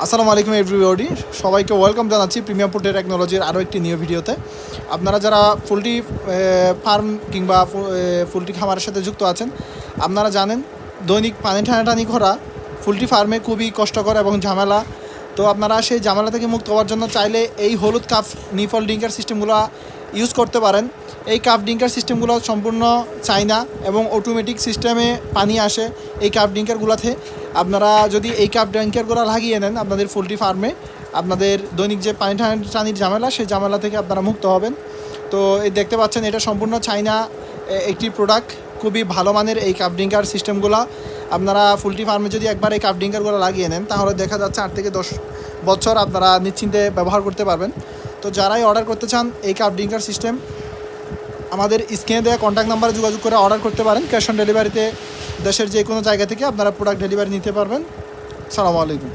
আসসালামু আলাইকুম এভরিবডি, সবাইকে ওয়েলকাম জানাচ্ছি প্রিমিয়াম পোল্ট্রি টেকনোলজির আরও একটি নিউ ভিডিওতে। আপনারা যারা পোলট্রি ফার্ম কিংবা পোলট্রি খামারের সাথে যুক্ত আছেন, আপনারা জানেন দৈনিক পানি টানাটানি করা পোলট্রি ফার্মে খুবই কষ্টকর এবং ঝামেলা। তো আপনারা সেই ঝামেলা থেকে মুক্ত হওয়ার জন্য চাইলে এই হলুদ কাপ নিফল ডিঙ্কার সিস্টেমগুলো ইউজ করতে পারেন। এই কাপ ডিঙ্কার সিস্টেমগুলো সম্পূর্ণ চায়না এবং অটোমেটিক সিস্টেমে পানি আসে এই কাপ ডিঙ্কারগুলোতে। আপনারা যদি এই কাপ ডিঙ্কারগুলো লাগিয়ে নেন আপনাদের পোলট্রি ফার্মে, আপনাদের দৈনিক যে পানি টানির ঝামেলা সেই ঝামেলা থেকে আপনারা মুক্ত হবেন। তো এই দেখতে পাচ্ছেন এটা সম্পূর্ণ চায়না একটি প্রোডাক্ট, খুবই ভালো মানের এই কাপ ডিঙ্কার সিস্টেমগুলো। আপনারা পোলট্রি ফার্মে যদি একবার এই কাপ ডিঙ্কারগুলো লাগিয়ে নেন তাহলে দেখা যাচ্ছে 8 থেকে 10 বছর আপনারা নিশ্চিন্তে ব্যবহার করতে পারবেন। তো যারাই অর্ডার করতে চান এই কাপ ডিঙ্কার সিস্টেম, আমাদের স্ক্রিনে দেওয়া কন্ট্যাক্ট নাম্বারে যোগাযোগ করে অর্ডার করতে পারেন। ক্যাশ অন ডেলিভারিতে দেশের যে কোনো জায়গা থেকে আপনারা প্রোডাক্ট ডেলিভারি নিতে পারবেন। আসসালামু আলাইকুম।